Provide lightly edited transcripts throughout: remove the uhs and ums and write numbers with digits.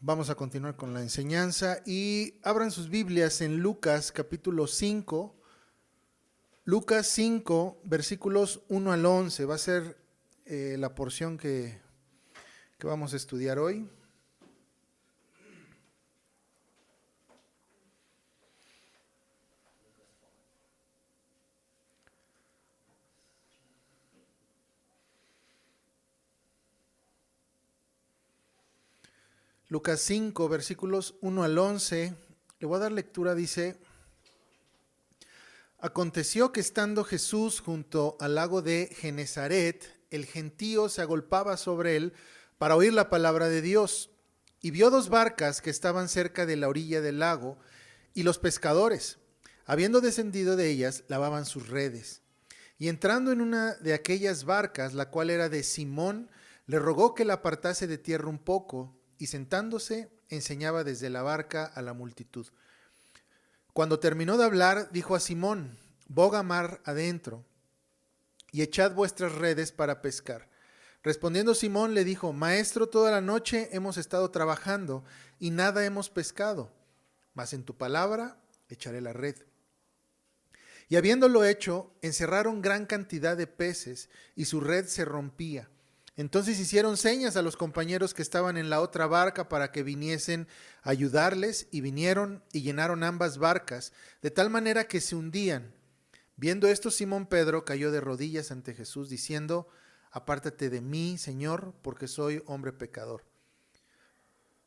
Vamos a continuar con la enseñanza y abran sus Biblias en Lucas capítulo 5. Lucas 5, versículos 1 al 11. Va a ser la porción que vamos a estudiar hoy. Lucas 5, versículos 1 al 11. Le voy a dar lectura, dice: Aconteció que estando Jesús junto al lago de Genezaret, el gentío se agolpaba sobre él para oír la palabra de Dios. Y vio dos barcas que estaban cerca de la orilla del lago, y los pescadores, habiendo descendido de ellas, lavaban sus redes. Y entrando en una de aquellas barcas, la cual era de Simón, le rogó que la apartase de tierra un poco, y sentándose, enseñaba desde la barca a la multitud. Cuando terminó de hablar, dijo a Simón: boga mar adentro, y echad vuestras redes para pescar. Respondiendo Simón le dijo: Maestro, toda la noche hemos estado trabajando, y nada hemos pescado, mas en tu palabra echaré la red. Y habiéndolo hecho, encerraron gran cantidad de peces, y su red se rompía. Entonces hicieron señas a los compañeros que estaban en la otra barca para que viniesen a ayudarles, y vinieron y llenaron ambas barcas, de tal manera que se hundían. Viendo esto, Simón Pedro cayó de rodillas ante Jesús, diciendo: Apártate de mí, Señor, porque soy hombre pecador.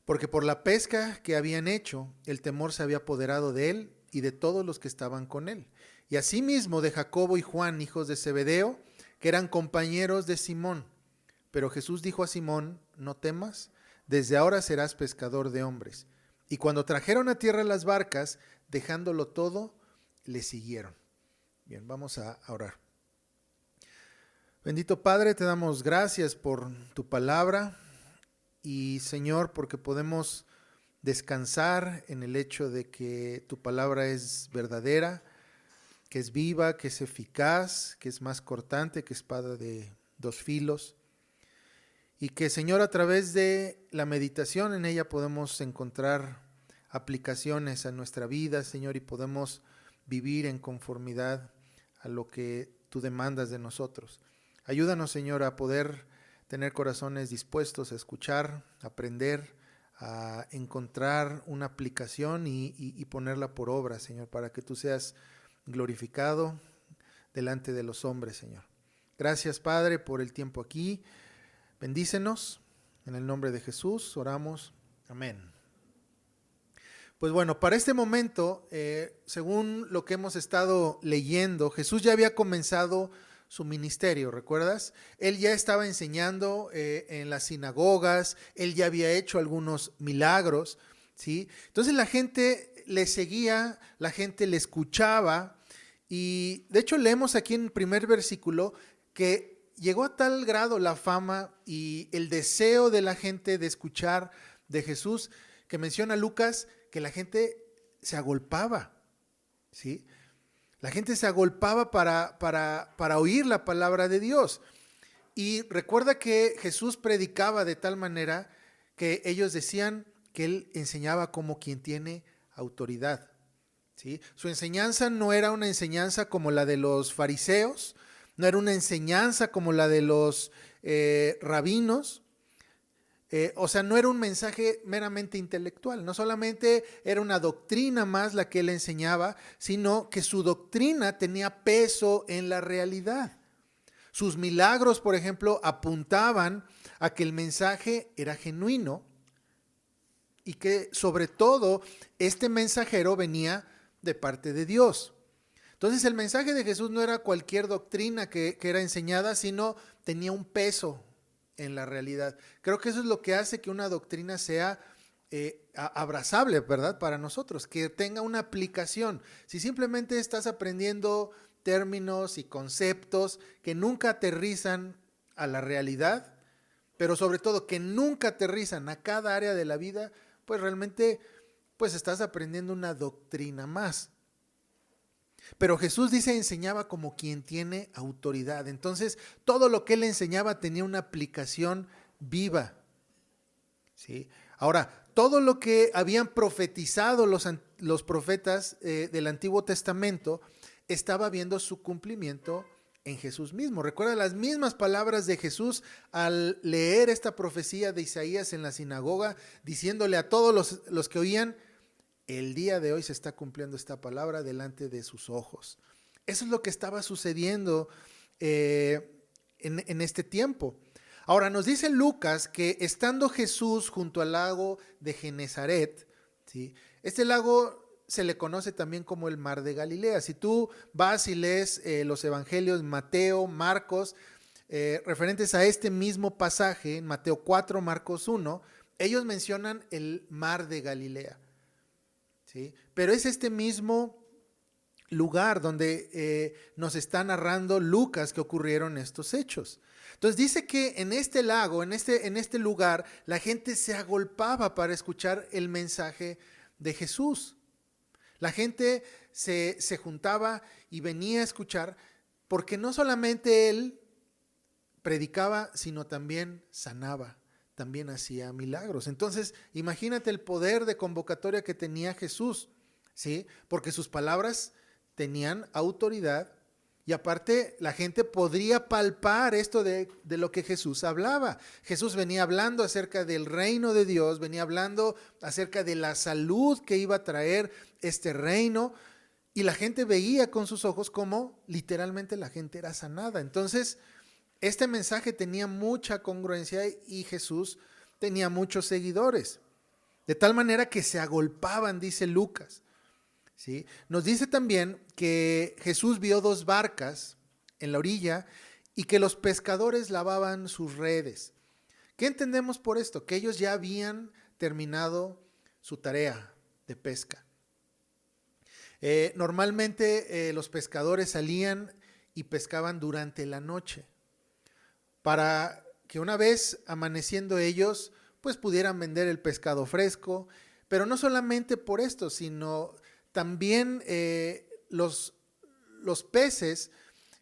Porque por la pesca que habían hecho, el temor se había apoderado de él y de todos los que estaban con él. Y asimismo de Jacobo y Juan, hijos de Zebedeo, que eran compañeros de Simón. Pero Jesús dijo a Simón: No temas, desde ahora serás pescador de hombres. Y cuando trajeron a tierra las barcas, dejándolo todo, le siguieron. Bien, vamos a orar. Bendito Padre, te damos gracias por tu palabra y, Señor, porque podemos descansar en el hecho de que tu palabra es verdadera, que es viva, que es eficaz, que es más cortante que espada de dos filos. Y que, Señor, a través de la meditación en ella podemos encontrar aplicaciones a nuestra vida, Señor, y podemos vivir en conformidad a lo que tú demandas de nosotros. Ayúdanos, Señor, a poder tener corazones dispuestos a escuchar, a aprender, a encontrar una aplicación y ponerla por obra, Señor, para que tú seas glorificado delante de los hombres, Señor. Gracias, Padre, por el tiempo aquí. Bendícenos, en el nombre de Jesús, oramos, amén. Pues bueno, para este momento, según lo que hemos estado leyendo, Jesús ya había comenzado su ministerio, ¿recuerdas? Él ya estaba enseñando en las sinagogas, él ya había hecho algunos milagros, ¿sí? Entonces la gente le seguía, la gente le escuchaba, y de hecho leemos aquí en el primer versículo que llegó a tal grado la fama y el deseo de la gente de escuchar de Jesús, que menciona Lucas que la gente se agolpaba, ¿sí? La gente se agolpaba para oír la palabra de Dios. Y recuerda que Jesús predicaba de tal manera que ellos decían que él enseñaba como quien tiene autoridad, ¿sí? Su enseñanza no era una enseñanza como la de los fariseos, no era una enseñanza como la de los rabinos, o sea, no era un mensaje meramente intelectual, no solamente era una doctrina más la que él enseñaba, sino que su doctrina tenía peso en la realidad. Sus milagros, por ejemplo, apuntaban a que el mensaje era genuino y que sobre todo este mensajero venía de parte de Dios. Entonces el mensaje de Jesús no era cualquier doctrina que era enseñada, sino tenía un peso en la realidad. Creo que eso es lo que hace que una doctrina sea abrazable, ¿verdad? Para nosotros, que tenga una aplicación. Si simplemente estás aprendiendo términos y conceptos que nunca aterrizan a la realidad, pero sobre todo que nunca aterrizan a cada área de la vida, pues realmente pues estás aprendiendo una doctrina más. Pero Jesús dice enseñaba como quien tiene autoridad. Entonces todo lo que él enseñaba tenía una aplicación viva, ¿sí? Ahora, todo lo que habían profetizado los profetas del Antiguo Testamento estaba viendo su cumplimiento en Jesús mismo. Recuerda las mismas palabras de Jesús al leer esta profecía de Isaías en la sinagoga, diciéndole a todos los que oían: el día de hoy se está cumpliendo esta palabra delante de sus ojos. Eso es lo que estaba sucediendo en este tiempo. Ahora nos dice Lucas que estando Jesús junto al lago de Genezaret, ¿sí? Este lago se le conoce también como el Mar de Galilea. Si tú vas y lees los evangelios Mateo, Marcos, referentes a este mismo pasaje, en Mateo 4, Marcos 1, ellos mencionan el Mar de Galilea, ¿sí? Pero es este mismo lugar donde nos está narrando Lucas que ocurrieron estos hechos. Entonces dice que en este lago, en este lugar, la gente se agolpaba para escuchar el mensaje de Jesús. La gente se juntaba y venía a escuchar, porque no solamente él predicaba, sino también sanaba, también hacía milagros. Entonces, imagínate el poder de convocatoria que tenía Jesús, ¿sí? Porque sus palabras tenían autoridad. Y aparte, la gente podría palpar esto de lo que Jesús hablaba. Jesús venía hablando acerca del reino de Dios, venía hablando acerca de la salud que iba a traer este reino, y la gente veía con sus ojos cómo literalmente la gente era sanada. Entonces, este mensaje tenía mucha congruencia y Jesús tenía muchos seguidores, de tal manera que se agolpaban, dice Lucas. ¿Sí? Nos dice también que Jesús vio 2 barcas en la orilla y que los pescadores lavaban sus redes. ¿Qué entendemos por esto? Que ellos ya habían terminado su tarea de pesca. Normalmente los pescadores salían y pescaban durante la noche para que una vez amaneciendo ellos pues pudieran vender el pescado fresco, pero no solamente por esto, sino también los peces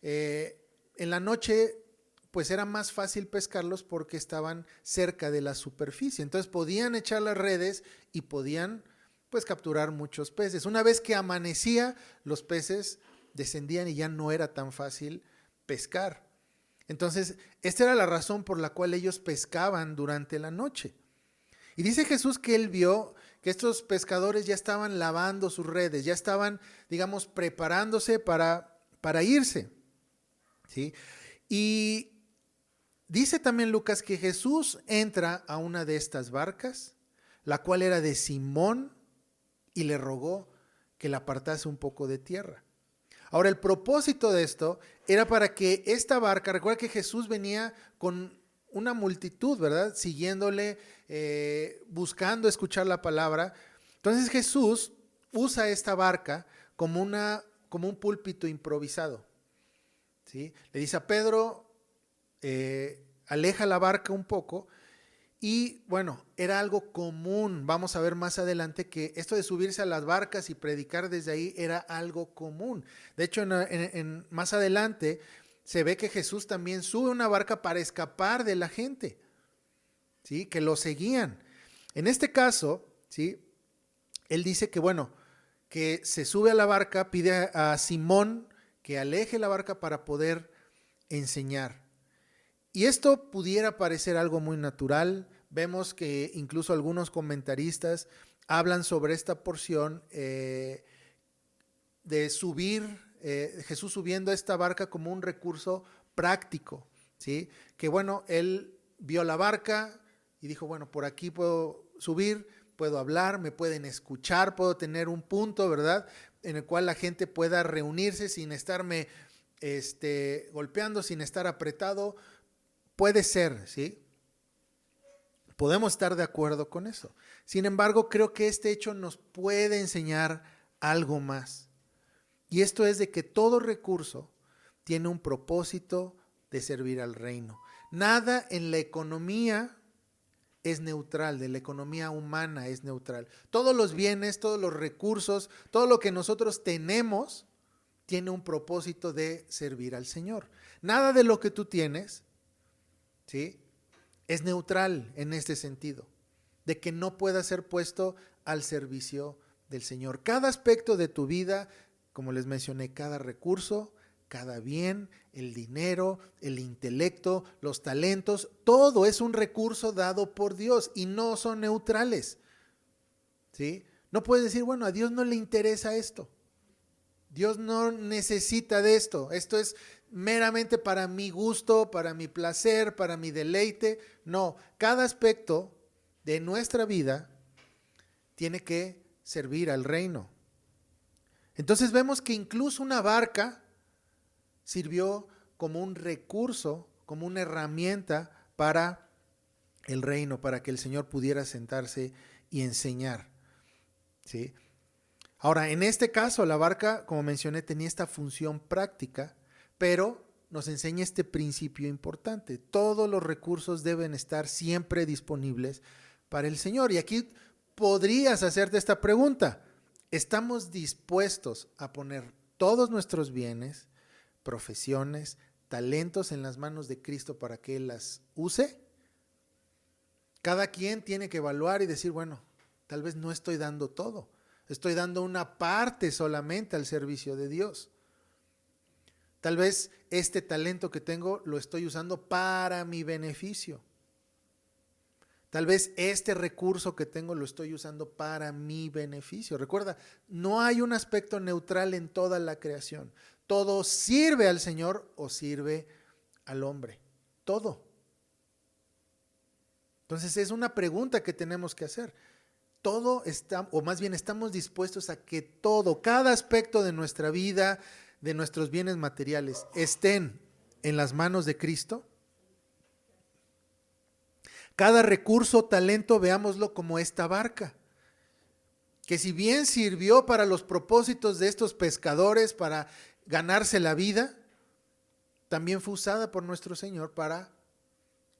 en la noche pues era más fácil pescarlos porque estaban cerca de la superficie. Entonces podían echar las redes y podían pues capturar muchos peces. Una vez que amanecía, los peces descendían y ya no era tan fácil pescar. Entonces, esta era la razón por la cual ellos pescaban durante la noche. Y dice Jesús que él vio que estos pescadores ya estaban lavando sus redes, ya estaban, digamos, preparándose para irse, ¿sí? Y dice también Lucas que Jesús entra a una de estas barcas, la cual era de Simón, y le rogó que la apartase un poco de tierra. Ahora, el propósito de esto era para que esta barca, recuerda que Jesús venía con una multitud, ¿verdad? Siguiéndole, buscando escuchar la palabra. Entonces Jesús usa esta barca como un púlpito improvisado, ¿sí? Le dice a Pedro, aleja la barca un poco. Y bueno, era algo común. Vamos a ver más adelante que esto de subirse a las barcas y predicar desde ahí era algo común. De hecho, más adelante se ve que Jesús también sube una barca para escapar de la gente, ¿sí? Que lo seguían. En este caso, ¿sí? Él dice que bueno, que se sube a la barca, pide a Simón que aleje la barca para poder enseñar. Y esto pudiera parecer algo muy natural. Vemos que incluso algunos comentaristas hablan sobre esta porción de subir, Jesús subiendo a esta barca como un recurso práctico, ¿sí? Que bueno, él vio la barca y dijo, bueno, por aquí puedo subir, puedo hablar, me pueden escuchar, puedo tener un punto, ¿verdad? En el cual la gente pueda reunirse sin estarme golpeando, sin estar apretado. Puede ser, ¿sí? Podemos estar de acuerdo con eso. Sin embargo, creo que este hecho nos puede enseñar algo más. Y esto es de que todo recurso tiene un propósito de servir al reino. Nada en la economía es neutral, de la economía humana es neutral. Todos los bienes, todos los recursos, todo lo que nosotros tenemos tiene un propósito de servir al Señor. Nada de lo que tú tienes, ¿sí? Es neutral en este sentido. de que no pueda ser puesto al servicio del Señor. Cada aspecto de tu vida, como les mencioné, cada recurso, cada bien, el dinero, el intelecto, los talentos, todo es un recurso dado por Dios y no son neutrales. ¿Sí? No puedes decir, bueno, a Dios no le interesa esto. Dios no necesita de esto. Esto es meramente para mi gusto, para mi placer, para mi deleite. No, cada aspecto de nuestra vida tiene que servir al reino. Entonces vemos que incluso una barca sirvió como un recurso, como una herramienta para el reino, para que el Señor pudiera sentarse y enseñar. ¿Sí? Ahora, en este caso, la barca, como mencioné, tenía esta función práctica, pero nos enseña este principio importante. Todos los recursos deben estar siempre disponibles para el Señor. Y aquí podrías hacerte esta pregunta. ¿Estamos dispuestos a poner todos nuestros bienes, profesiones, talentos en las manos de Cristo para que Él las use? Cada quien tiene que evaluar y decir, bueno, tal vez no estoy dando todo. Estoy dando una parte solamente al servicio de Dios. Tal vez este talento que tengo lo estoy usando para mi beneficio. Tal vez este recurso que tengo lo estoy usando para mi beneficio. Recuerda, no hay un aspecto neutral en toda la creación. Todo sirve al Señor o sirve al hombre. Todo. Entonces es una pregunta que tenemos que hacer. Todo está, o más bien estamos dispuestos a que todo, cada aspecto de nuestra vida, de nuestros bienes materiales, estén en las manos de Cristo. Cada recurso, talento, veámoslo como esta barca, que si bien sirvió para los propósitos de estos pescadores, para ganarse la vida, también fue usada por nuestro Señor para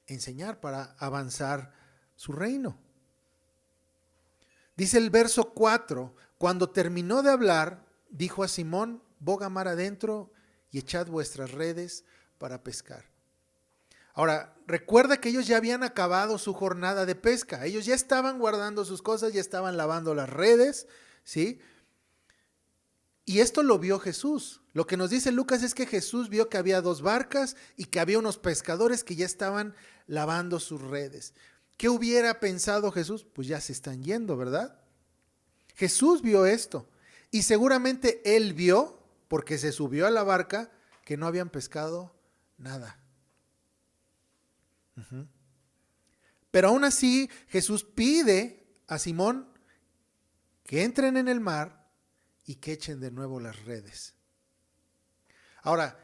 enseñar, para avanzar su reino. Dice el verso 4, cuando terminó de hablar, dijo a Simón, boga mar adentro y echad vuestras redes para pescar. Ahora, recuerda que ellos ya habían acabado su jornada de pesca. Ellos ya estaban guardando sus cosas, ya estaban lavando las redes, ¿sí? Y esto lo vio Jesús. Lo que nos dice Lucas es que Jesús vio que había 2 barcas y que había unos pescadores que ya estaban lavando sus redes. ¿Qué hubiera pensado Jesús? Pues ya se están yendo, ¿verdad? Jesús vio esto y seguramente él vio, porque se subió a la barca, que no habían pescado nada. Pero aún así Jesús pide a Simón que entren en el mar y que echen de nuevo las redes. Ahora,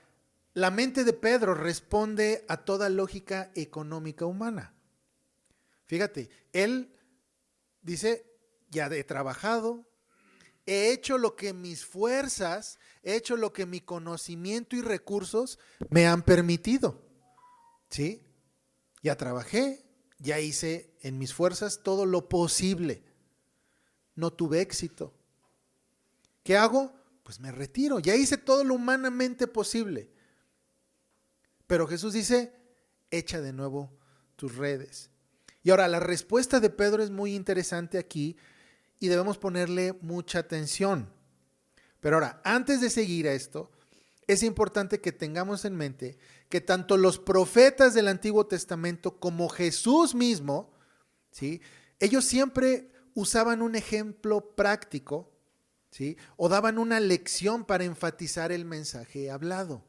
la mente de Pedro responde a toda lógica económica humana. Fíjate, él dice, ya he trabajado, he hecho lo que mis fuerzas, he hecho lo que mi conocimiento y recursos me han permitido. ¿Sí? Ya trabajé, ya hice en mis fuerzas todo lo posible. No tuve éxito. ¿Qué hago? Pues me retiro, ya hice todo lo humanamente posible. Pero Jesús dice, echa de nuevo tus redes. Y ahora la respuesta de Pedro es muy interesante aquí y debemos ponerle mucha atención. Pero ahora, antes de seguir a esto, es importante que tengamos en mente que tanto los profetas del Antiguo Testamento como Jesús mismo, ¿sí? Ellos siempre usaban un ejemplo práctico, ¿sí? O daban una lección para enfatizar el mensaje hablado.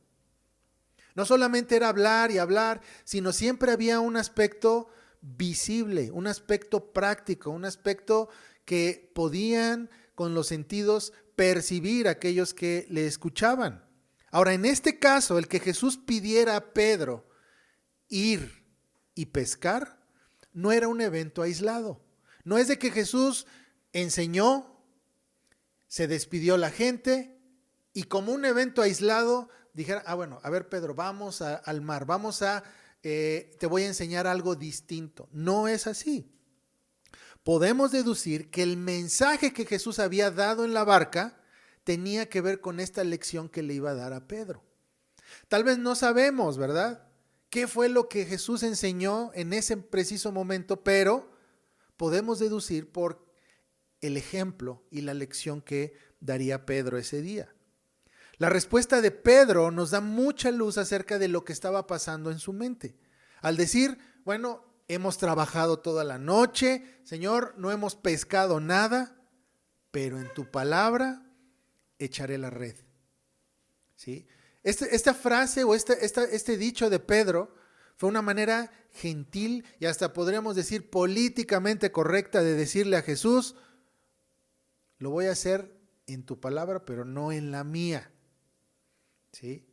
No solamente era hablar y hablar, sino siempre había un aspecto visible, un aspecto práctico, un aspecto que podían con los sentidos percibir aquellos que le escuchaban. Ahora, en este caso, el que Jesús pidiera a Pedro ir y pescar, no era un evento aislado. No es de que Jesús enseñó, se despidió la gente y como un evento aislado dijera, bueno, a ver Pedro, vamos al mar, te voy a enseñar algo distinto. No es así. Podemos deducir que el mensaje que Jesús había dado en la barca tenía que ver con esta lección que le iba a dar a Pedro. Tal vez no sabemos, ¿verdad? ¿Qué fue lo que Jesús enseñó en ese preciso momento? Pero podemos deducir por el ejemplo y la lección que daría Pedro ese día. La respuesta de Pedro nos da mucha luz acerca de lo que estaba pasando en su mente. Al decir, bueno, hemos trabajado toda la noche, Señor, no hemos pescado nada, pero en tu palabra echaré la red. ¿Sí? Esta frase o este dicho de Pedro fue una manera gentil y hasta podríamos decir políticamente correcta de decirle a Jesús, lo voy a hacer en tu palabra, pero no en la mía. ¿Sí?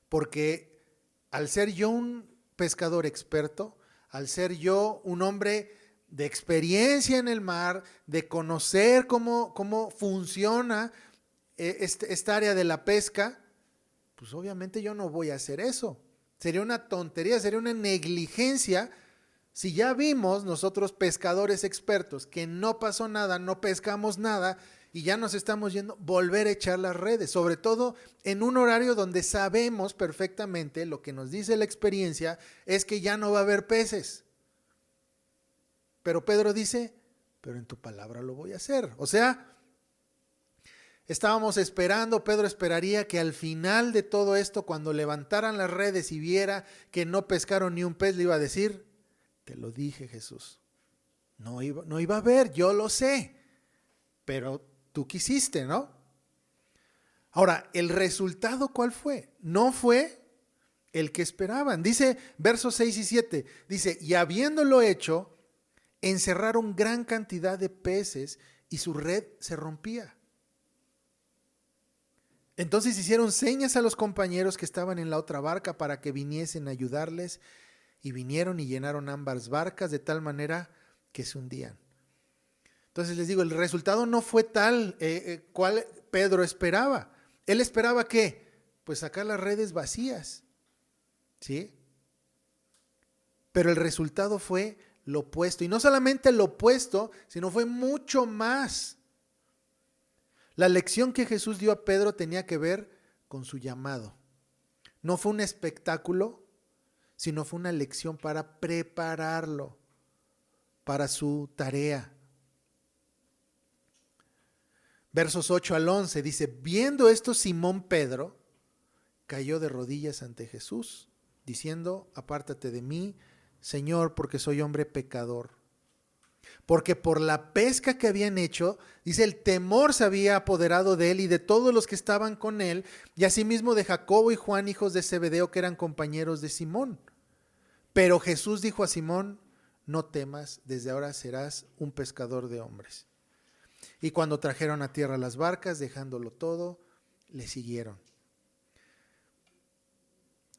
Porque al ser yo un pescador experto, al ser yo un hombre de experiencia en el mar, de conocer cómo funciona esta área de la pesca, pues obviamente yo no voy a hacer eso. Sería una tontería, sería una negligencia. Si ya vimos nosotros pescadores expertos que no pasó nada, no pescamos nada y ya nos estamos yendo, volver a echar las redes, sobre todo en un horario donde sabemos perfectamente, lo que nos dice la experiencia es que ya no va a haber peces. Pero Pedro dice, pero en tu palabra lo voy a hacer. O sea, estábamos esperando, Pedro esperaría que al final de todo esto, cuando levantaran las redes y viera que no pescaron ni un pez, le iba a decir, te lo dije, Jesús, no iba a haber, yo lo sé, pero tú quisiste, ¿no? Ahora, ¿el resultado cuál fue? No fue el que esperaban. Dice versos 6 y 7, dice, y habiéndolo hecho, encerraron gran cantidad de peces y su red se rompía. Entonces hicieron señas a los compañeros que estaban en la otra barca para que viniesen a ayudarles, y vinieron y llenaron ambas barcas de tal manera que se hundían. Entonces les digo, el resultado no fue tal cual Pedro esperaba. Él esperaba ¿qué? Pues sacar las redes vacías, ¿sí? Pero el resultado fue lo opuesto. Y no solamente lo opuesto, sino fue mucho más. La lección que Jesús dio a Pedro tenía que ver con su llamado. No fue un espectáculo, sino fue una lección para prepararlo para su tarea. Versos 8 al 11 dice, viendo esto Simón Pedro cayó de rodillas ante Jesús, diciendo, apártate de mí, Señor, porque soy hombre pecador. Porque por la pesca que habían hecho, dice, el temor se había apoderado de él y de todos los que estaban con él, y asimismo de Jacobo y Juan, hijos de Zebedeo, que eran compañeros de Simón. Pero Jesús dijo a Simón, no temas, desde ahora serás un pescador de hombres. Y cuando trajeron a tierra las barcas, dejándolo todo, le siguieron.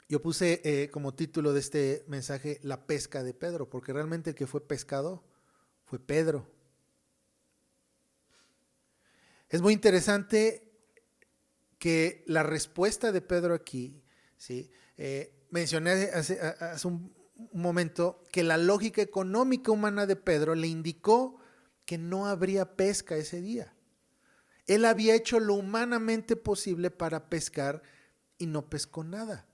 Yo puse como título de este mensaje, la pesca de Pedro, porque realmente el que fue pescado fue Pedro. Es muy interesante que la respuesta de Pedro aquí, ¿sí? Mencioné hace un momento que la lógica económica humana de Pedro le indicó que no habría pesca ese día. Él había hecho lo humanamente posible para pescar y no pescó nada.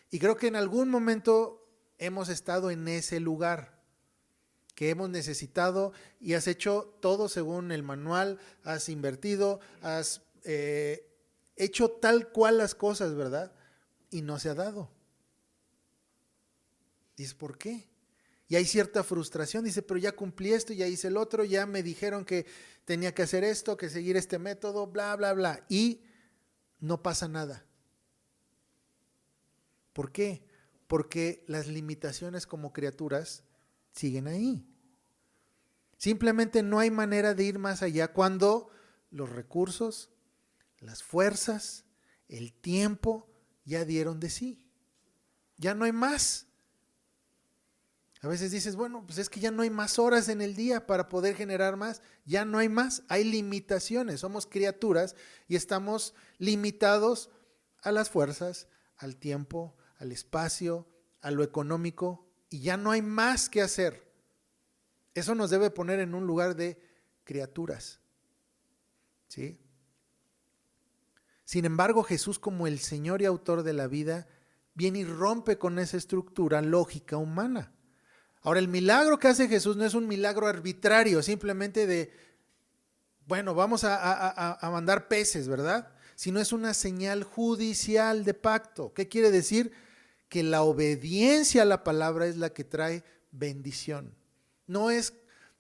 Y creo que en algún momento hemos estado en ese lugar, que hemos necesitado y has hecho todo según el manual, has invertido, has hecho tal cual las cosas, ¿verdad? Y no se ha dado. Dices, ¿por qué? Y hay cierta frustración, dice, pero ya cumplí esto, ya hice el otro, ya me dijeron que tenía que hacer esto, que seguir este método, bla, bla, bla. Y no pasa nada. ¿Por qué? Porque las limitaciones como criaturas siguen ahí. Simplemente no hay manera de ir más allá cuando los recursos, las fuerzas, el tiempo ya dieron de sí. Ya no hay más. A veces dices, bueno, pues es que ya no hay más horas en el día para poder generar más. Ya no hay más. Hay limitaciones. Somos criaturas y estamos limitados a las fuerzas, al tiempo, al espacio, a lo económico. Y ya no hay más que hacer. Eso nos debe poner en un lugar de criaturas. ¿Sí? Sin embargo, Jesús, como el Señor y autor de la vida, viene y rompe con esa estructura lógica humana. Ahora, el milagro que hace Jesús no es un milagro arbitrario, simplemente de, bueno, vamos a mandar peces, ¿verdad? Sino es una señal judicial de pacto. ¿Qué quiere decir? Que la obediencia a la palabra es la que trae bendición. No es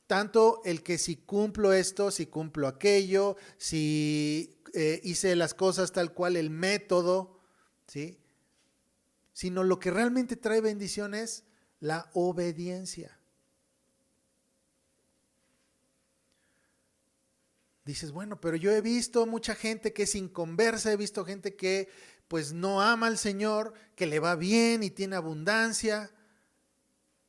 tanto el que si cumplo esto, si cumplo aquello, si hice las cosas tal cual el método, ¿sí? Sino lo que realmente trae bendición es la obediencia. Dices, bueno, pero yo he visto mucha gente que es inconversa, he visto gente que pues no ama al Señor, que le va bien y tiene abundancia,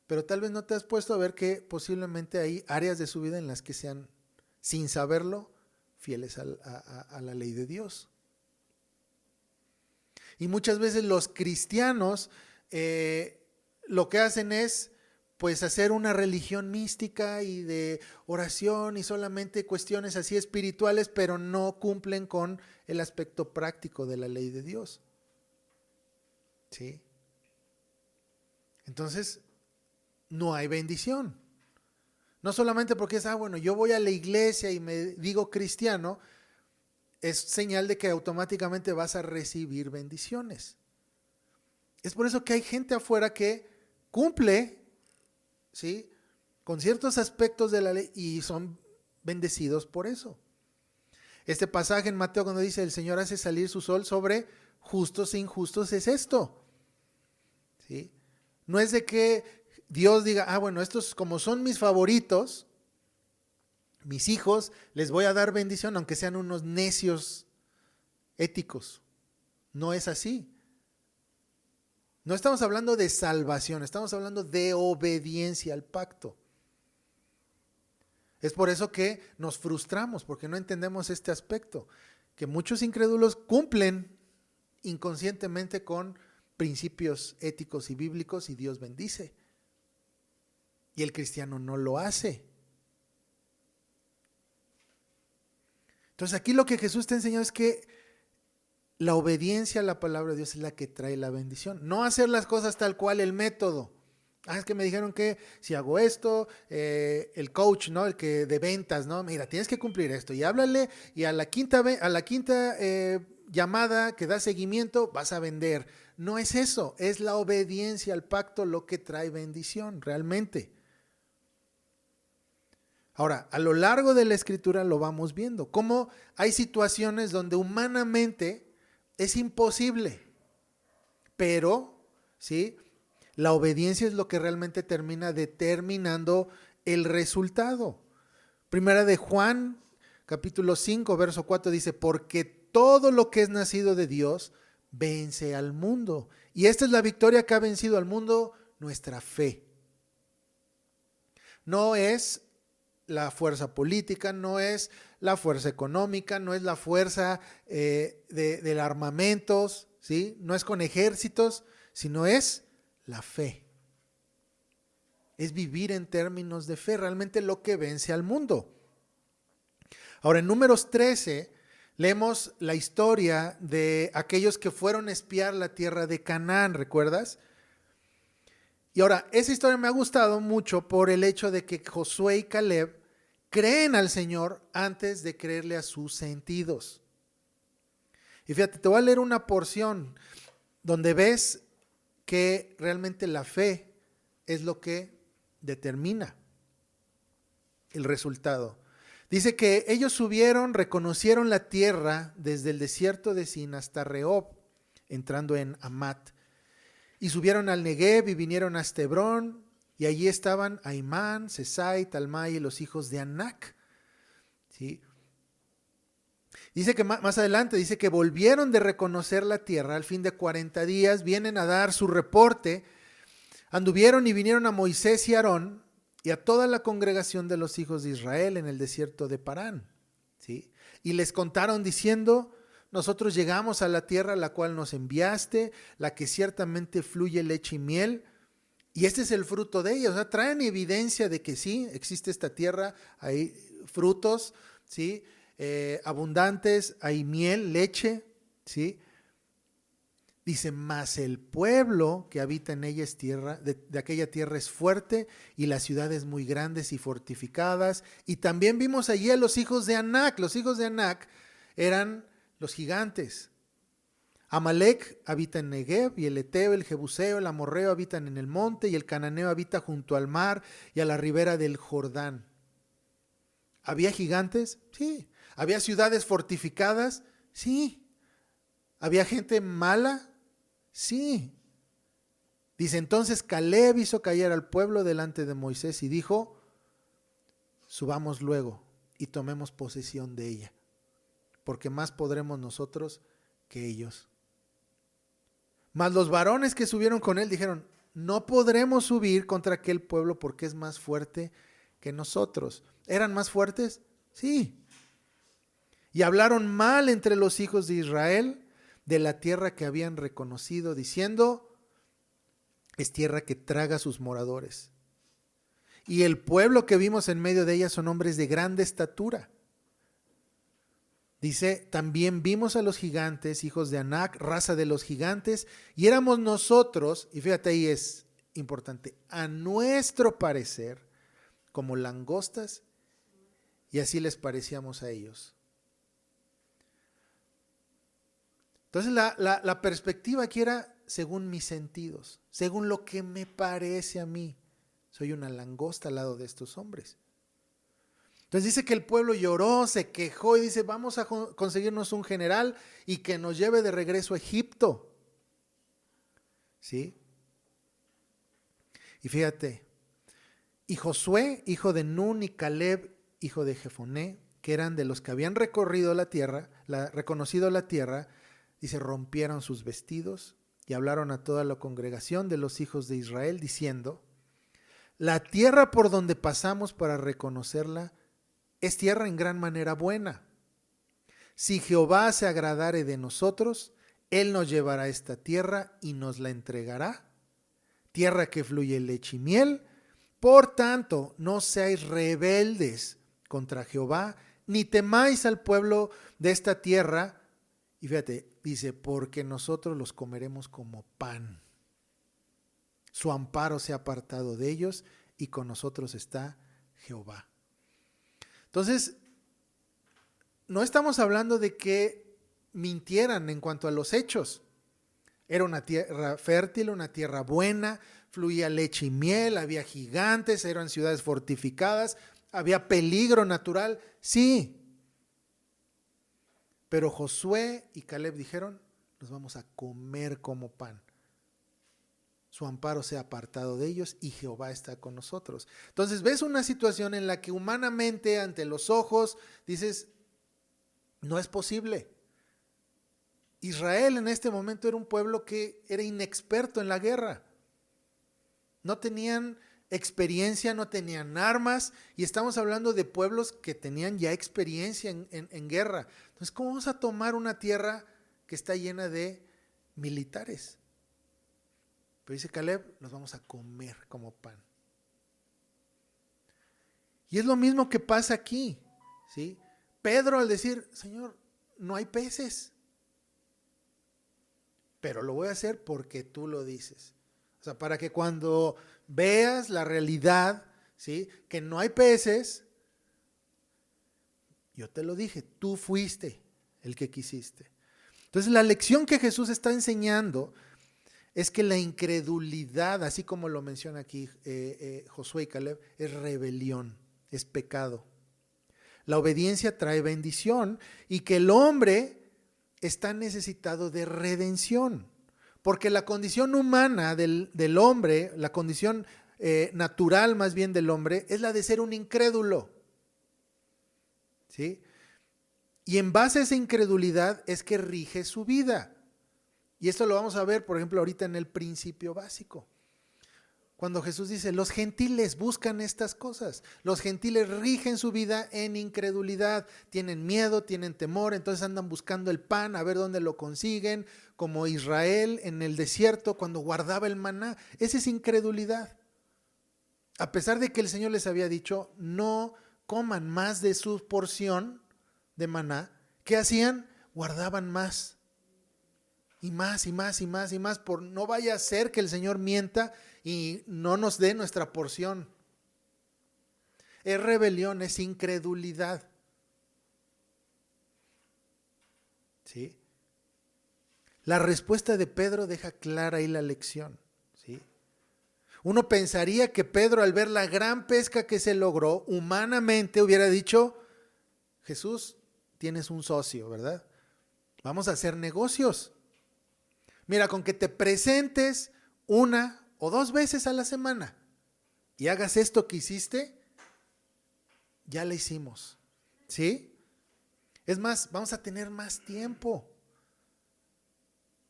pero tal vez no te has puesto a ver que posiblemente hay áreas de su vida en las que sean, sin saberlo, fieles a la ley de Dios. Y muchas veces los cristianos lo que hacen es pues hacer una religión mística y de oración y solamente cuestiones así espirituales, pero no cumplen con el aspecto práctico de la ley de Dios. ¿Sí? Entonces, no hay bendición. No solamente porque es, bueno, yo voy a la iglesia y me digo cristiano, es señal de que automáticamente vas a recibir bendiciones. Es por eso que hay gente afuera que cumple, ¿sí?, con ciertos aspectos de la ley y son bendecidos por eso. Este pasaje en Mateo cuando dice el Señor hace salir su sol sobre justos e injustos es esto, ¿sí? No es de que Dios diga, bueno, estos como son mis favoritos, mis hijos, les voy a dar bendición aunque sean unos necios éticos. No es así. No estamos hablando de salvación, estamos hablando de obediencia al pacto. Es por eso que nos frustramos, porque no entendemos este aspecto, que muchos incrédulos cumplen inconscientemente con principios éticos y bíblicos y Dios bendice. Y el cristiano no lo hace. Entonces aquí lo que Jesús te enseñó es que la obediencia a la palabra de Dios es la que trae la bendición. No hacer las cosas tal cual el método. Es que me dijeron que si hago esto, el coach, ¿no? El que de ventas, ¿no? Mira, tienes que cumplir esto y háblale y a la quinta llamada que da seguimiento vas a vender. No es eso, es la obediencia al pacto lo que trae bendición realmente. Ahora, a lo largo de la escritura lo vamos viendo, cómo hay situaciones donde humanamente es imposible, pero, ¿sí?, la obediencia es lo que realmente termina determinando el resultado. Primera de Juan, capítulo 5, verso 4 dice, porque todo lo que es nacido de Dios vence al mundo. Y esta es la victoria que ha vencido al mundo, nuestra fe. No es la política, no es la fuerza económica, no es la fuerza del armamentos, ¿sí? No es con ejércitos, sino es la fe. Es vivir en términos de fe, realmente lo que vence al mundo. Ahora, en Números 13, leemos la historia de aquellos que fueron a espiar la tierra de Canaán, ¿recuerdas? Y ahora, esa historia me ha gustado mucho por el hecho de que Josué y Caleb creen al Señor antes de creerle a sus sentidos. Y fíjate, te voy a leer una porción donde ves que realmente la fe es lo que determina el resultado. Dice que ellos subieron, reconocieron la tierra desde el desierto de Sin hasta Rehob, entrando en Amat. Y subieron al Negev y vinieron hasta Hebrón, y allí estaban Aimán, Sesai, Talmai y los hijos de Anac. ¿Sí? Dice que más adelante, dice que volvieron de reconocer la tierra al fin de 40 días, vienen a dar su reporte, anduvieron y vinieron a Moisés y Aarón y a toda la congregación de los hijos de Israel en el desierto de Parán. ¿Sí? Y les contaron diciendo, nosotros llegamos a la tierra a la cual nos enviaste, la que ciertamente fluye leche y miel, y este es el fruto de ella. O sea, traen evidencia de que sí, existe esta tierra, hay frutos, ¿sí?, abundantes, hay miel, leche, ¿sí? Dice, mas el pueblo que habita en ella es tierra, de aquella tierra es fuerte, y las ciudades muy grandes y fortificadas. Y también vimos allí a los hijos de Anac. Los hijos de Anac eran los gigantes. Amalec habita en Negev, y el Eteo, el Jebuseo, el Amorreo habitan en el monte, y el Cananeo habita junto al mar y a la ribera del Jordán. ¿Había gigantes? Sí. ¿Había ciudades fortificadas? Sí. ¿Había gente mala? Sí. Dice, entonces Caleb hizo callar al pueblo delante de Moisés y dijo, subamos luego y tomemos posesión de ella, porque más podremos nosotros que ellos. Mas los varones que subieron con él dijeron, no podremos subir contra aquel pueblo porque es más fuerte que nosotros. ¿Eran más fuertes? Sí. Y hablaron mal entre los hijos de Israel de la tierra que habían reconocido, diciendo, es tierra que traga a sus moradores. Y el pueblo que vimos en medio de ella son hombres de grande estatura. Dice, también vimos a los gigantes, hijos de Anac, raza de los gigantes, y éramos nosotros, y fíjate ahí es importante, a nuestro parecer, como langostas, y así les parecíamos a ellos. Entonces la perspectiva aquí era según mis sentidos, según lo que me parece a mí. Soy una langosta al lado de estos hombres. Entonces dice que el pueblo lloró, se quejó y dice, vamos a conseguirnos un general y que nos lleve de regreso a Egipto. ¿Sí? Y fíjate, y Josué, hijo de Nun, y Caleb, hijo de Jefoné, que eran de los que habían recorrido la tierra, reconocido la tierra, dice, rompieron sus vestidos y hablaron a toda la congregación de los hijos de Israel, diciendo, la tierra por donde pasamos para reconocerla es tierra en gran manera buena. Si Jehová se agradare de nosotros, Él nos llevará a esta tierra y nos la entregará, tierra que fluye leche y miel. Por tanto, no seáis rebeldes contra Jehová, ni temáis al pueblo de esta tierra. Y fíjate, dice, porque nosotros los comeremos como pan. Su amparo se ha apartado de ellos y con nosotros está Jehová. Entonces, no estamos hablando de que mintieran en cuanto a los hechos. Era una tierra fértil, una tierra buena, fluía leche y miel, había gigantes, eran ciudades fortificadas, había peligro natural, sí. Pero Josué y Caleb dijeron, nos vamos a comer como pan. Su amparo se ha apartado de ellos y Jehová está con nosotros. Entonces ves una situación en la que humanamente ante los ojos dices, no es posible. Israel en este momento era un pueblo que era inexperto en la guerra. No tenían experiencia, no tenían armas, y estamos hablando de pueblos que tenían ya experiencia en guerra. Entonces, ¿cómo vamos a tomar una tierra que está llena de militares? Pero dice Caleb, los vamos a comer como pan. Y es lo mismo que pasa aquí, ¿sí? Pedro al decir, Señor, no hay peces, pero lo voy a hacer porque tú lo dices. O sea, para que cuando veas la realidad, ¿sí? Que no hay peces, yo te lo dije, tú fuiste el que quisiste. Entonces la lección que Jesús está enseñando es que la incredulidad, así como lo menciona aquí Josué y Caleb, es rebelión, es pecado. La obediencia trae bendición y que el hombre está necesitado de redención. Porque la condición humana del hombre, la condición natural más bien del hombre, es la de ser un incrédulo. ¿Sí? Y en base a esa incredulidad es que rige su vida. Y esto lo vamos a ver, por ejemplo, ahorita en el principio básico. Cuando Jesús dice, los gentiles buscan estas cosas. Los gentiles rigen su vida en incredulidad. Tienen miedo, tienen temor, entonces andan buscando el pan, a ver dónde lo consiguen. Como Israel en el desierto cuando guardaba el maná. Esa es incredulidad. A pesar de que el Señor les había dicho, no coman más de su porción de maná, ¿qué hacían? Guardaban más. Y más y más y más y más, por no vaya a ser que el Señor mienta y no nos dé nuestra porción. Es rebelión, es incredulidad. ¿Sí? La respuesta de Pedro deja clara ahí la lección. ¿Sí? Uno pensaría que Pedro, al ver la gran pesca que se logró, humanamente hubiera dicho: Jesús, tienes un socio, ¿verdad? Vamos a hacer negocios. Mira, con que te presentes 1 o 2 veces a la semana y hagas esto que hiciste, ya la hicimos. ¿Sí? Es más, vamos a tener más tiempo.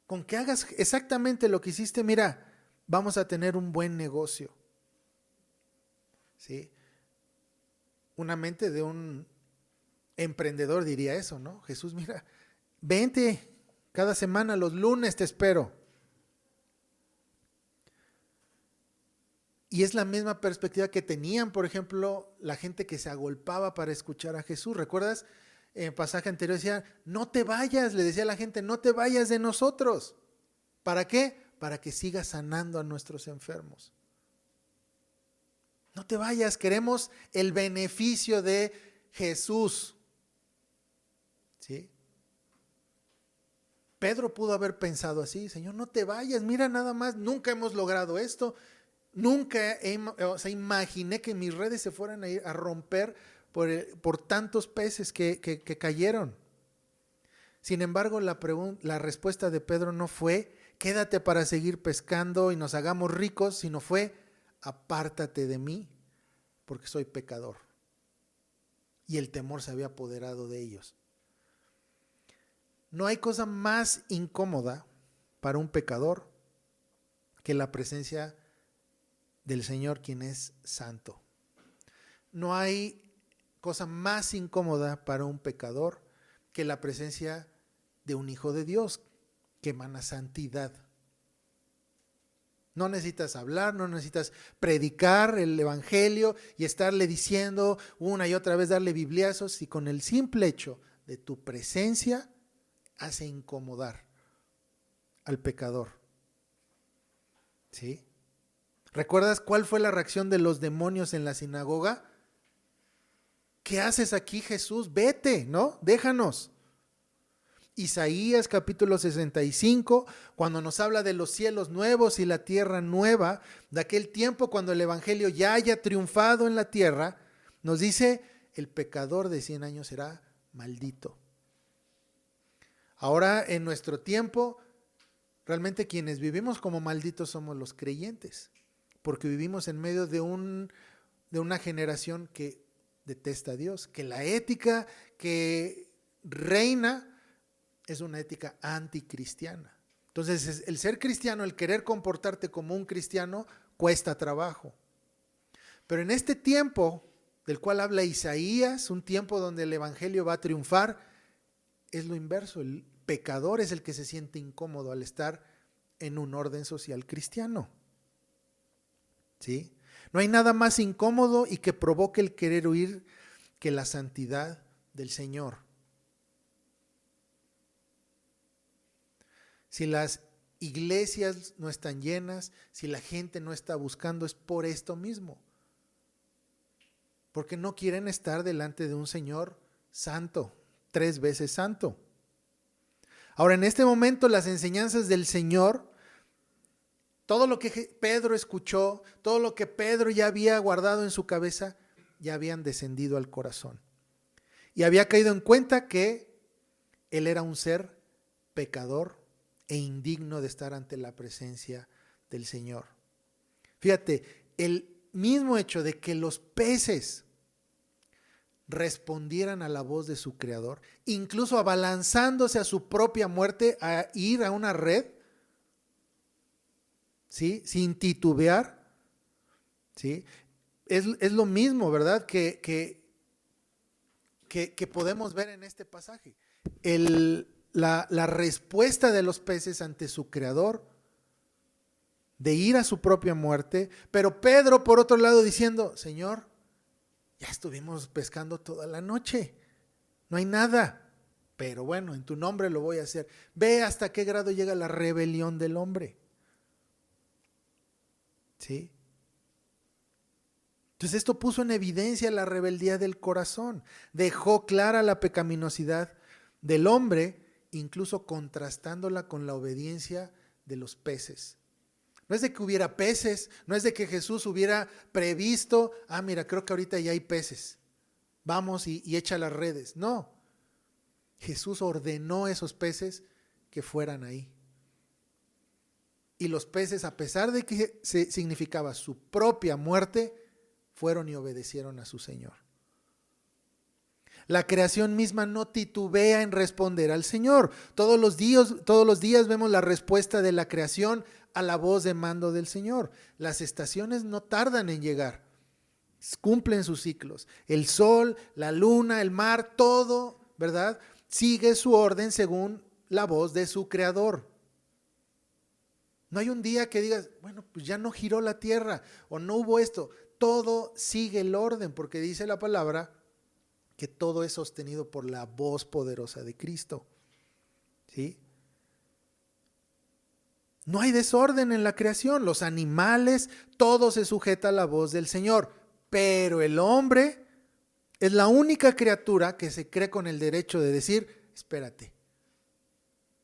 Con que hagas exactamente lo que hiciste, mira, vamos a tener un buen negocio. ¿Sí? Una mente de un emprendedor diría eso, ¿no? Jesús, mira, vente cada semana, los lunes te espero. Y es la misma perspectiva que tenían, por ejemplo, la gente que se agolpaba para escuchar a Jesús. ¿Recuerdas? En el pasaje anterior decía: no te vayas, le decía a la gente, no te vayas de nosotros. ¿Para qué? Para que sigas sanando a nuestros enfermos. No te vayas, queremos el beneficio de Jesús. ¿Sí? Pedro pudo haber pensado así: Señor, no te vayas, mira nada más, nunca hemos logrado esto. Nunca imaginé que mis redes se fueran a ir a romper por tantos peces que cayeron. Sin embargo, la respuesta de Pedro no fue: quédate para seguir pescando y nos hagamos ricos, sino fue: apártate de mí, porque soy pecador. Y el temor se había apoderado de ellos. No hay cosa más incómoda para un pecador que la presencia del Señor, quien es santo. No hay cosa más incómoda para un pecador que la presencia de un hijo de Dios que emana santidad. No necesitas hablar, no necesitas predicar el evangelio y estarle diciendo una y otra vez, darle bibliazos, y con el simple hecho de tu presencia hace incomodar al pecador. ¿Sí? ¿Recuerdas cuál fue la reacción de los demonios en la sinagoga? ¿Qué haces aquí, Jesús? Vete, ¿no? Déjanos. Isaías capítulo 65, cuando nos habla de los cielos nuevos y la tierra nueva, de aquel tiempo cuando el evangelio ya haya triunfado en la tierra, nos dice: el pecador de 100 años será maldito. Ahora, en nuestro tiempo, realmente quienes vivimos como malditos somos los creyentes, porque vivimos en medio de una generación que detesta a Dios, que la ética que reina es una ética anticristiana. Entonces, el ser cristiano, el querer comportarte como un cristiano, cuesta trabajo. Pero en este tiempo del cual habla Isaías, un tiempo donde el evangelio va a triunfar, es lo inverso. El pecador es el que se siente incómodo al estar en un orden social cristiano. ¿Sí? No hay nada más incómodo y que provoque el querer huir que la santidad del Señor. Si las iglesias no están llenas, si la gente no está buscando, es por esto mismo. Porque no quieren estar delante de un Señor santo, 3 veces santo. Ahora, en este momento, las enseñanzas del Señor, todo lo que Pedro escuchó, todo lo que Pedro ya había guardado en su cabeza, ya habían descendido al corazón. Y había caído en cuenta que él era un ser pecador e indigno de estar ante la presencia del Señor. Fíjate, el mismo hecho de que los peces respondieran a la voz de su creador, incluso abalanzándose a su propia muerte, a ir a una red, ¿sí? Sin titubear, ¿sí? Es lo mismo, ¿verdad? Que podemos ver en este pasaje. La respuesta de los peces ante su creador, de ir a su propia muerte, pero Pedro por otro lado diciendo: Señor, ya estuvimos pescando toda la noche, no hay nada. pero bueno, en tu nombre lo voy a hacer. Ve hasta qué grado llega la rebelión del hombre. ¿Sí? Entonces esto puso en evidencia la rebeldía del corazón, dejó clara la pecaminosidad del hombre, incluso contrastándola con la obediencia de los peces. No es de que hubiera peces, no es de que Jesús hubiera previsto, mira, creo que ahorita ya hay peces, vamos y echa las redes. No, Jesús ordenó esos peces que fueran ahí. Y los peces, a pesar de que significaba su propia muerte, fueron y obedecieron a su Señor. La creación misma no titubea en responder al Señor. Todos los días vemos la respuesta de la creación a la voz de mando del Señor. Las estaciones no tardan en llegar, cumplen sus ciclos. El sol, la luna, el mar, todo, ¿verdad?, sigue su orden según la voz de su Creador. No hay un día que digas, bueno, pues ya no giró la tierra o no hubo esto. Todo sigue el orden, porque dice la palabra que todo es sostenido por la voz poderosa de Cristo. ¿Sí? No hay desorden en la creación. Los animales, todo se sujeta a la voz del Señor. Pero el hombre es la única criatura que se cree con el derecho de decir, espérate,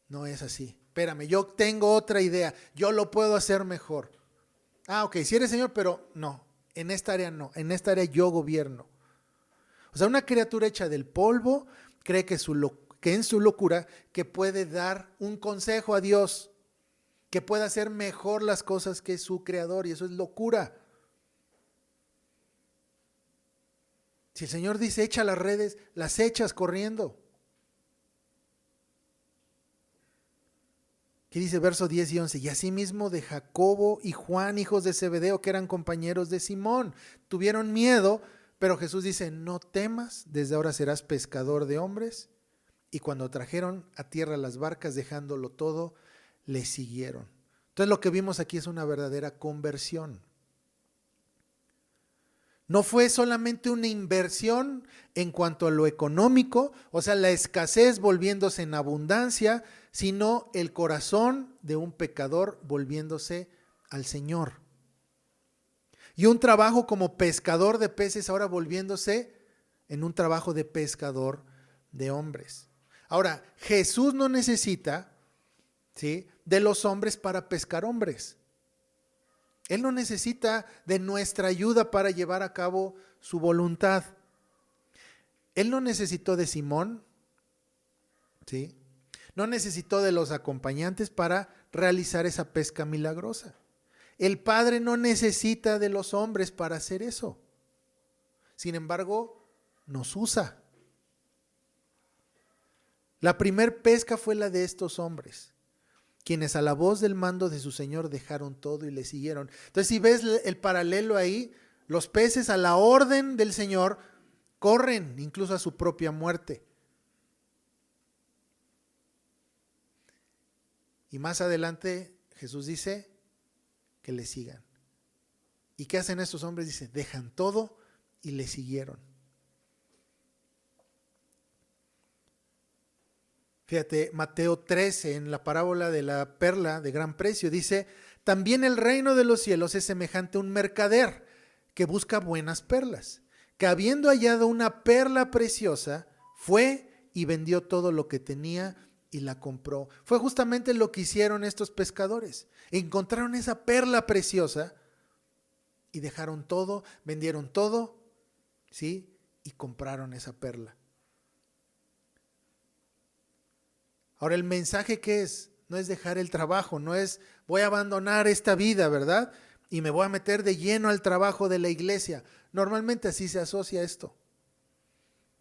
no es así. Espérame, yo tengo otra idea. Yo lo puedo hacer mejor. Ok, si eres Señor, pero no. En esta área no, en esta área yo gobierno. O sea, una criatura hecha del polvo cree que en su locura que puede dar un consejo a Dios, que puede hacer mejor las cosas que su Creador, y eso es locura. Si el Señor dice echa las redes, las echas corriendo. ¿Qué dice versos 10 y 11? Y asimismo de Jacobo y Juan, hijos de Zebedeo, que eran compañeros de Simón. Tuvieron miedo, pero Jesús dice, no temas, desde ahora serás pescador de hombres. Y cuando trajeron a tierra las barcas, dejándolo todo, le siguieron. Entonces lo que vimos aquí es una verdadera conversión. No fue solamente una inversión en cuanto a lo económico, o sea, la escasez volviéndose en abundancia, sino el corazón de un pecador volviéndose al Señor. Y un trabajo como pescador de peces ahora volviéndose en un trabajo de pescador de hombres. Ahora, Jesús no necesita, ¿sí?, de los hombres para pescar hombres. Él no necesita de nuestra ayuda para llevar a cabo su voluntad. Él no necesitó de Simón, ¿sí?, no necesitó de los acompañantes para realizar esa pesca milagrosa. El Padre no necesita de los hombres para hacer eso. Sin embargo, nos usa. La primer pesca fue la de estos hombres, quienes a la voz del mando de su Señor dejaron todo y le siguieron. Entonces, si ves el paralelo ahí, los peces a la orden del Señor corren incluso a su propia muerte. Y más adelante Jesús dice que le sigan. ¿Y qué hacen estos hombres? Dice, dejan todo y le siguieron. Fíjate, Mateo 13, en la parábola de la perla de gran precio, dice, también el reino de los cielos es semejante a un mercader que busca buenas perlas, que habiendo hallado una perla preciosa, fue y vendió todo lo que tenía y la compró. Fue justamente lo que hicieron estos pescadores. Encontraron esa perla preciosa y dejaron todo, vendieron todo, ¿sí?, y compraron esa perla. Ahora, el mensaje que es, no es dejar el trabajo, no es voy a abandonar esta vida, ¿verdad?, y me voy a meter de lleno al trabajo de la iglesia. Normalmente así se asocia esto.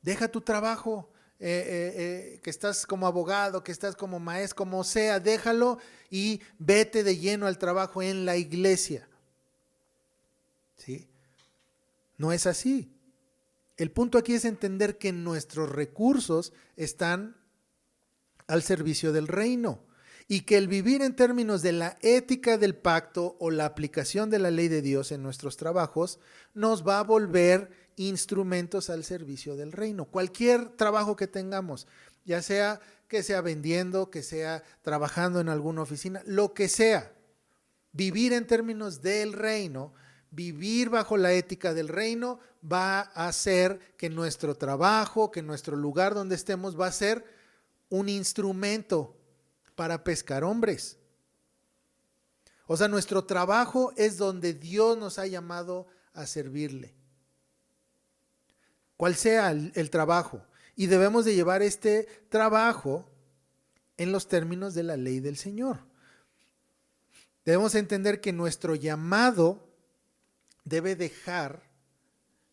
Deja tu trabajo, que estás como abogado, que estás como maestro, como sea, déjalo y vete de lleno al trabajo en la iglesia. ¿Sí? No es así. El punto aquí es entender que nuestros recursos están al servicio del reino y que el vivir en términos de la ética del pacto o la aplicación de la ley de Dios en nuestros trabajos nos va a volver instrumentos al servicio del reino. Cualquier trabajo que tengamos, ya sea que sea vendiendo, que sea trabajando en alguna oficina, lo que sea, vivir en términos del reino, vivir bajo la ética del reino va a hacer que nuestro trabajo, que nuestro lugar donde estemos va a ser un instrumento para pescar hombres. O sea, nuestro trabajo es donde Dios nos ha llamado a servirle. Cual sea el trabajo. Y debemos de llevar este trabajo en los términos de la ley del Señor. Debemos entender que nuestro llamado debe dejar,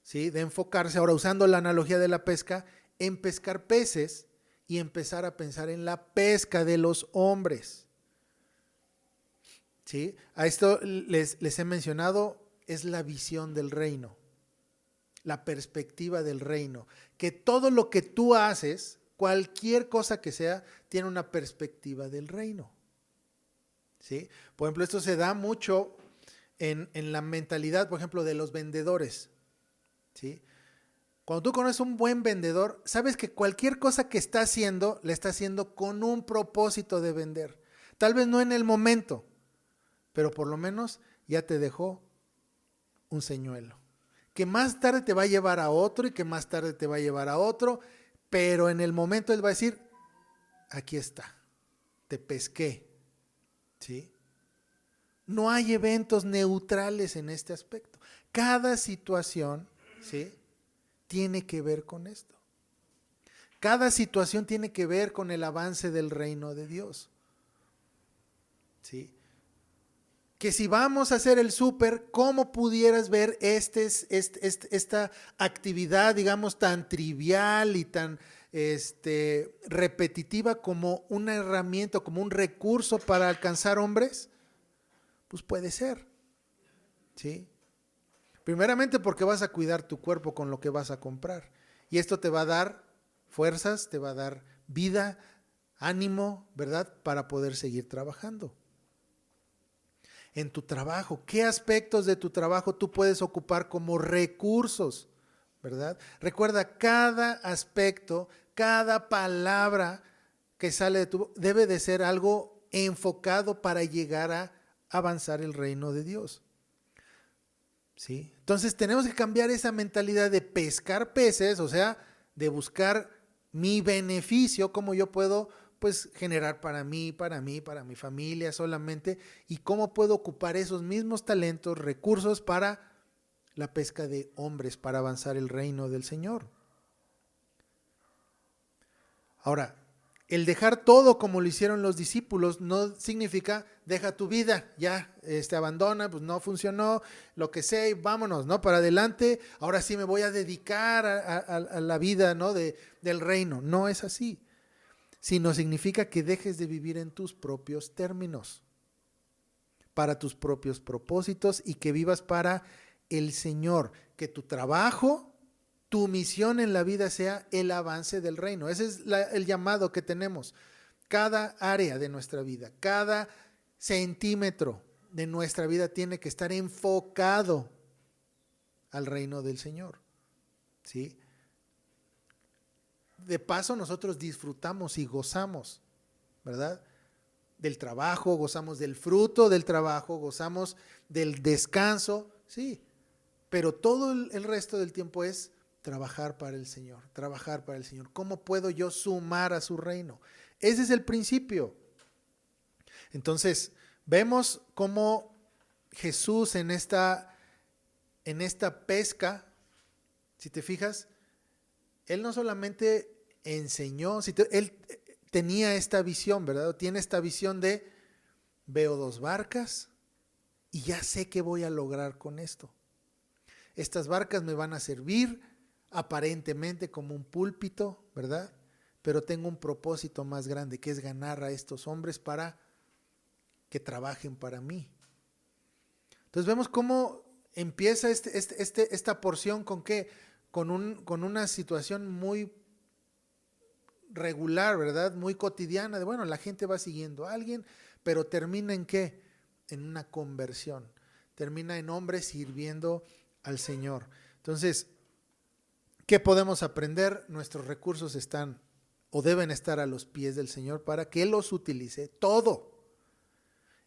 ¿sí?, de enfocarse, ahora usando la analogía de la pesca, en pescar peces y empezar a pensar en la pesca de los hombres. ¿Sí? A esto les he mencionado, es la visión del reino, la perspectiva del reino, que todo lo que tú haces, cualquier cosa que sea, tiene una perspectiva del reino. ¿Sí? Por ejemplo, esto se da mucho en la mentalidad, por ejemplo, de los vendedores. ¿Sí? Cuando tú conoces un buen vendedor, sabes que cualquier cosa que está haciendo, la está haciendo con un propósito de vender. Tal vez no en el momento, pero por lo menos ya te dejó un señuelo, que más tarde te va a llevar a otro y que más tarde te va a llevar a otro, pero en el momento él va a decir, aquí está, te pesqué. ¿Sí? No hay eventos neutrales en este aspecto. Cada situación, ¿sí?, tiene que ver con esto. Cada situación tiene que ver con el avance del reino de Dios. ¿Sí? Que si vamos a hacer el súper, ¿cómo pudieras ver esta actividad, digamos, tan trivial y tan repetitiva como una herramienta, como un recurso para alcanzar hombres? Pues puede ser, ¿sí? Primeramente porque vas a cuidar tu cuerpo con lo que vas a comprar. Y esto te va a dar fuerzas, te va a dar vida, ánimo, ¿verdad?, para poder seguir trabajando. En tu trabajo, ¿qué aspectos de tu trabajo tú puedes ocupar como recursos, ¿verdad? Recuerda, cada aspecto, cada palabra que sale de tu debe de ser algo enfocado para llegar a avanzar el reino de Dios. ¿Sí? Entonces tenemos que cambiar esa mentalidad de pescar peces, o sea, de buscar mi beneficio, cómo yo puedo pues generar para mí, para mi familia solamente, y cómo puedo ocupar esos mismos talentos, recursos para la pesca de hombres, para avanzar el reino del Señor. Ahora, el dejar todo como lo hicieron los discípulos no significa deja tu vida, ya abandona, pues no funcionó, lo que sea, y vámonos, ¿no? Para adelante, ahora sí me voy a dedicar a la vida, ¿no?, del reino. No es así, sino significa que dejes de vivir en tus propios términos, para tus propios propósitos, y que vivas para el Señor, que tu trabajo, tu misión en la vida sea el avance del reino. Ese es el llamado que tenemos. Cada área de nuestra vida, cada centímetro de nuestra vida tiene que estar enfocado al reino del Señor. ¿Sí? De paso, nosotros disfrutamos y gozamos, ¿verdad?, del trabajo, gozamos del fruto del trabajo, gozamos del descanso, sí, pero todo el resto del tiempo es trabajar para el Señor, trabajar para el Señor. ¿Cómo puedo yo sumar a su reino? Ese es el principio. Entonces, vemos cómo Jesús en esta pesca, si te fijas, Él no solamente enseñó, Él tenía esta visión, ¿verdad? Tiene esta visión de, veo 2 barcas y ya sé qué voy a lograr con esto. Estas barcas me van a servir aparentemente como un púlpito, ¿verdad? Pero tengo un propósito más grande, que es ganar a estos hombres para que trabajen para mí. Entonces vemos cómo empieza esta porción con qué, con una situación muy regular, ¿verdad? Muy cotidiana, de bueno, la gente va siguiendo a alguien, pero termina en qué, en una conversión, termina en hombres sirviendo al Señor. Entonces, ¿Qué podemos aprender? Nuestros recursos están o deben estar a los pies del Señor para que Él los utilice todo.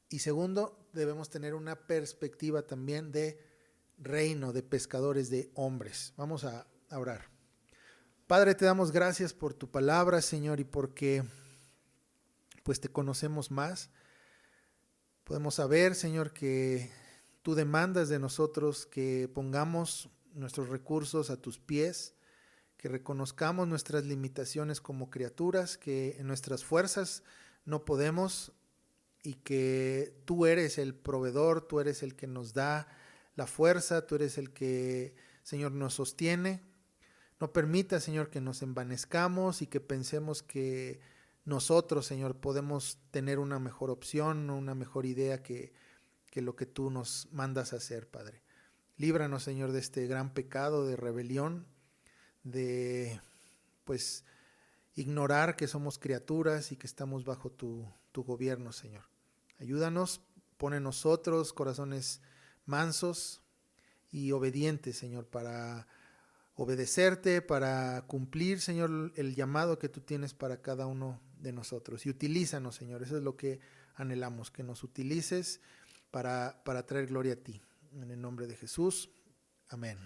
Y segundo, debemos tener una perspectiva también de reino, de pescadores de hombres. Vamos a orar. Padre, te damos gracias por tu palabra, Señor, y porque pues te conocemos más. Podemos saber, Señor, que tú demandas de nosotros que pongamos nuestros recursos a tus pies, que reconozcamos nuestras limitaciones como criaturas, que en nuestras fuerzas no podemos y que tú eres el proveedor, tú eres el que nos da la fuerza, tú eres el que, Señor, nos sostiene. No permita, Señor, que nos envanezcamos y que pensemos que nosotros, Señor, podemos tener una mejor opción, una mejor idea que lo que tú nos mandas a hacer, Padre. Líbranos, Señor, de este gran pecado de rebelión, de pues ignorar que somos criaturas y que estamos bajo tu gobierno, Señor. Ayúdanos, pon en nosotros corazones mansos y obedientes, Señor, para obedecerte, para cumplir, Señor, el llamado que tú tienes para cada uno de nosotros. Y utilízanos, Señor, eso es lo que anhelamos, que nos utilices para traer gloria a ti. En el nombre de Jesús, amén.